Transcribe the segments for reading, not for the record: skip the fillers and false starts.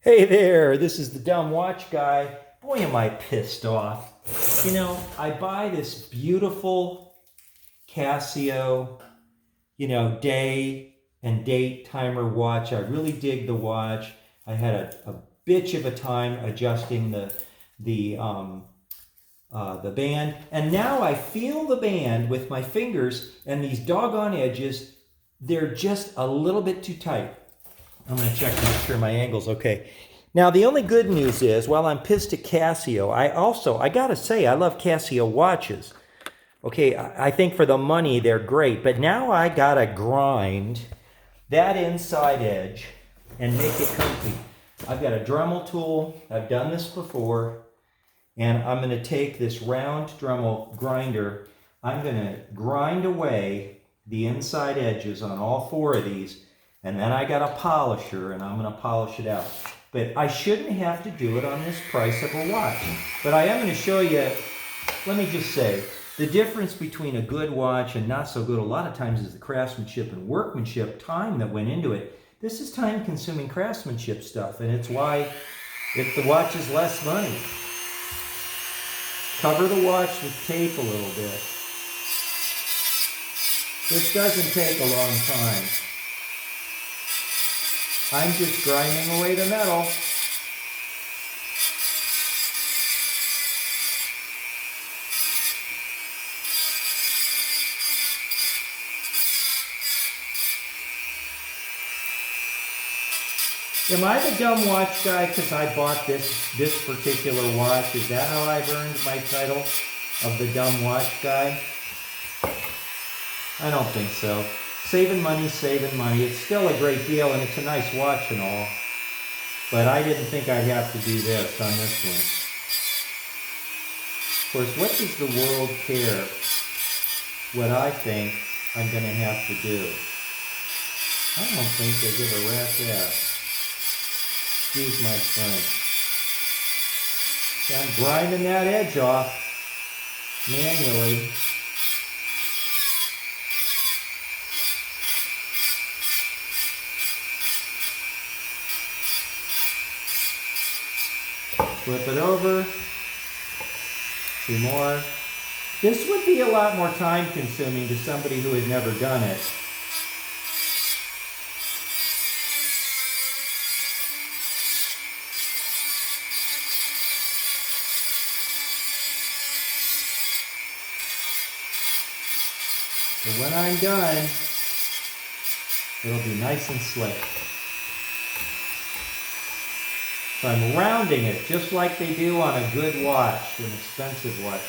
Hey there, this is the dumb watch guy. Boy, am I pissed off. You know, I buy this beautiful Casio, day and date timer watch. I really dig the watch. I had a bitch of a time adjusting the band, and now I feel the band with my fingers, and these doggone edges, they're just a little bit too tight. I'm going to check to make sure my angle's okay. Now, the only good news is, while I'm pissed at Casio, I got to say, I love Casio watches. Okay, I think for the money, they're great. But now I got to grind that inside edge and make it comfy. I've got a Dremel tool. I've done this before. And I'm going to take this round Dremel grinder. I'm going to grind away the inside edges on all four of these. And then I got a polisher, and I'm going to polish it out. But I shouldn't have to do it on this price of a watch. But I am going to show you, let me just say, the difference between a good watch and not so good a lot of times is the craftsmanship and workmanship, time that went into it. This is time-consuming craftsmanship stuff, and it's why if the watch is less money. Cover the watch with tape a little bit. This doesn't take a long time. I'm just grinding away the metal. Am I the dumb watch guy because I bought this particular watch? Is that how I've earned my title of the dumb watch guy? I don't think so. Saving money. It's still a great deal, and it's a nice watch and all. But I didn't think I'd have to do this on this one. Of course, what does the world care what I think I'm going to have to do? I don't think they give a rat's ass. Excuse my French. I'm grinding that edge off manually. Flip it over. 2 more. This would be a lot more time consuming to somebody who had never done it. But when I'm done, it'll be nice and slick. So I'm rounding it just like they do on a good watch, an expensive watch.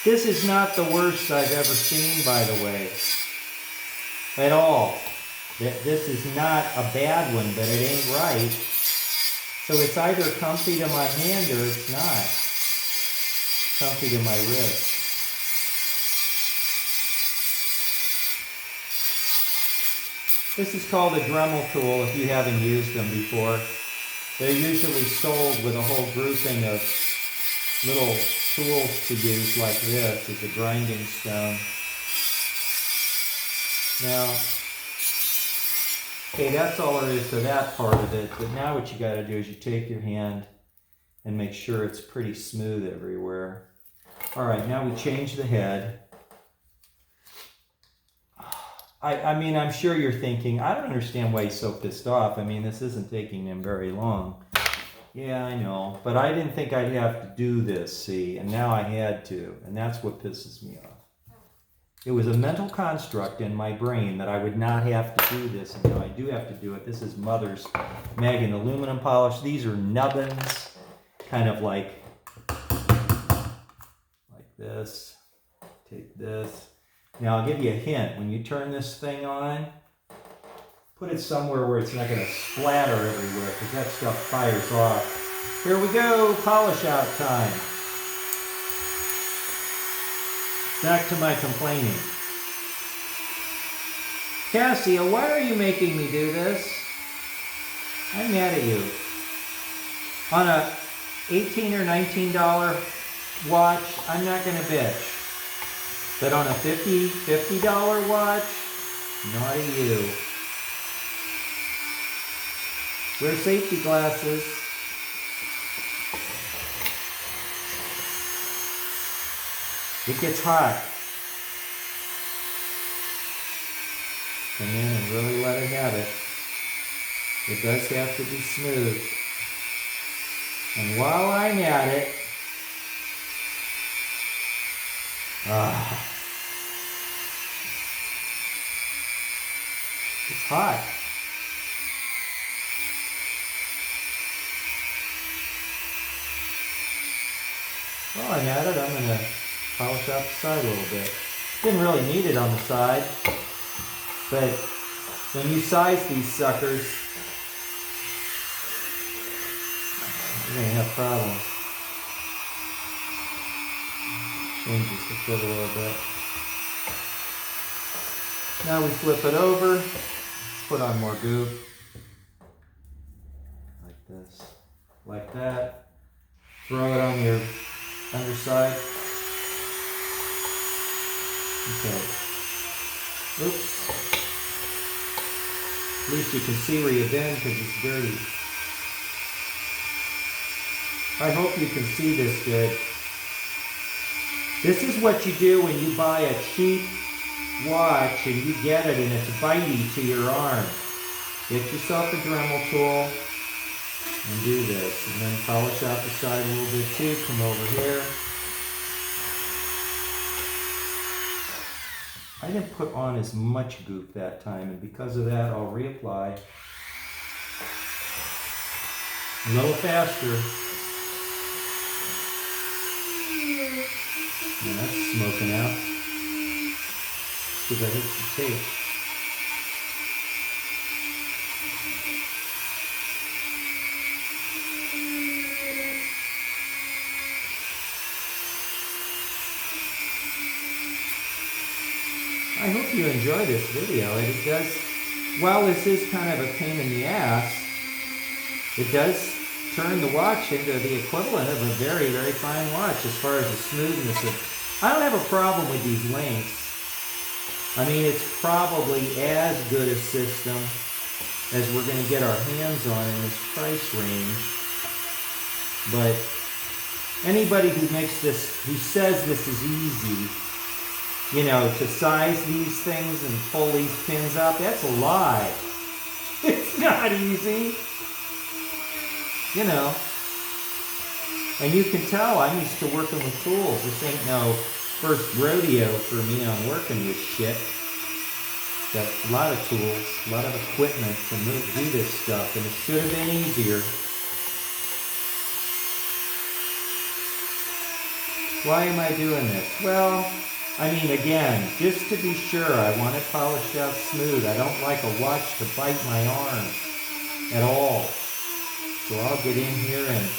This is not the worst I've ever seen, by the way, at all. This is not a bad one, but it ain't right. So it's either comfy to my hand or it's not. Comfy to my wrist. This is called a Dremel tool if you haven't used them before. They're usually sold with a whole grouping of little tools to use like this as a grinding stone. Now, okay, that's all there is to that part of it. But now what you got to do is you take your hand and make sure it's pretty smooth everywhere. All right, now we change the head. I mean, I'm sure you're thinking, I don't understand why he's so pissed off. I mean, this isn't taking him very long. Yeah, I know. But I didn't think I'd have to do this, see? And now I had to. And that's what pisses me off. It was a mental construct in my brain that I would not have to do this. And now I do have to do it. This is Mother's Megan aluminum polish. These are nubbins, kind of like this. Take this. Now, I'll give you a hint. When you turn this thing on, put it somewhere where it's not going to splatter everywhere, because that stuff fires off. Here we go, polish out time. Back to my complaining. Cassia, why are you making me do this? I'm mad at you. On a $18 or $19 watch, I'm not going to bitch. But on a $50 watch, naughty you. Wear safety glasses. It gets hot. Come in and really let it have it. It does have to be smooth. And while I'm at it, it's hot. While I'm at it, I'm going to polish off the side a little bit. Didn't really need it on the side, but when you size these suckers, you're going to have problems. Changes the fit a little bit. Now we flip it over, put on more goop. Like this. Like that. Throw it on your underside. Okay. Oops. At least you can see where you've been because it's dirty. I hope you can see this good. This is what you do when you buy a cheap watch and you get it and it's bitey to your arm. Get yourself a Dremel tool and do this. And then polish out the side a little bit too. Come over here. I didn't put on as much goop that time, and because of that I'll reapply a little faster. Yeah, that's smoking out. Because I hit the tape. I hope you enjoy this video. It does, while this is kind of a pain in the ass, it does turn the watch into the equivalent of a very, very fine watch as far as the smoothness of. I don't have a problem with these links. I mean, it's probably as good a system as we're going to get our hands on in this price range. But anybody who makes this, who says this is easy, you know, to size these things and pull these pins up, that's a lie. It's not easy. You know. And you can tell I'm used to working with tools. This ain't no first rodeo for me on working with shit. Got a lot of tools, a lot of equipment to do this stuff, and it should have been easier. Why am I doing this? Well, I mean, again, just to be sure, I want it polished out smooth. I don't like a watch to bite my arm at all. So I'll get in here and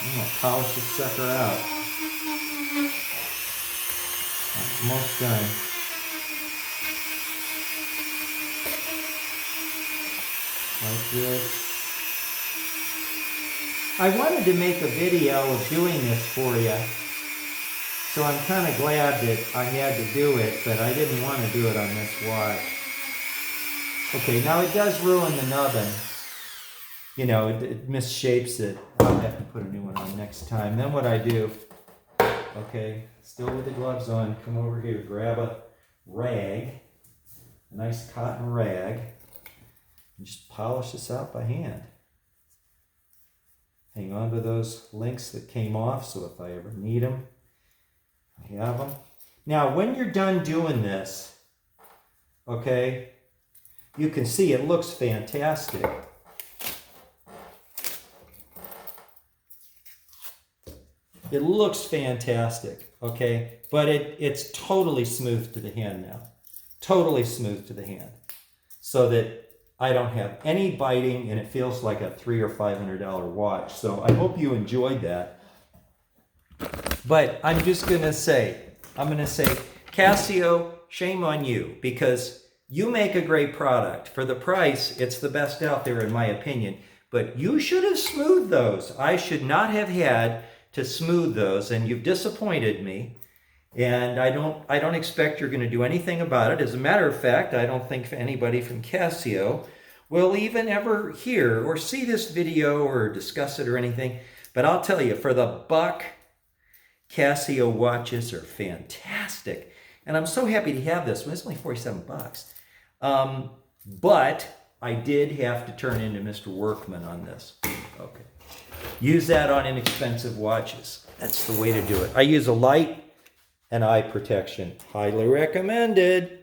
I'm going to polish this sucker out. Almost done. Like this. I wanted to make a video of doing this for you. So I'm kind of glad that I had to do it, but I didn't want to do it on this watch. Okay, now it does ruin the nubbin. You know, it misshapes it. I'll have to put a new one on next time. Then what I do, okay, still with the gloves on, come over here, grab a rag, a nice cotton rag, and just polish this out by hand. Hang on to those links that came off, so if I ever need them, I have them. Now, when you're done doing this, okay, you can see it looks fantastic. It looks fantastic, okay? But it's totally smooth to the hand now. Totally smooth to the hand. So that I don't have any biting and it feels like a $300 or $500 watch. So I hope you enjoyed that. But I'm just gonna say, Casio, shame on you, because you make a great product. For the price, it's the best out there in my opinion. But you should have smoothed those. I should not have had to smooth those, and you've disappointed me. And I don't expect you're going to do anything about it. As a matter of fact, I don't think anybody from Casio will even ever hear or see this video or discuss it or anything. But I'll tell you, for the buck, Casio watches are fantastic. And I'm so happy to have this one. It's only 47 bucks. But I did have to turn into Mr. Workman on this. Okay. Use that on inexpensive watches. That's the way to do it. I use a light and eye protection. Highly recommended.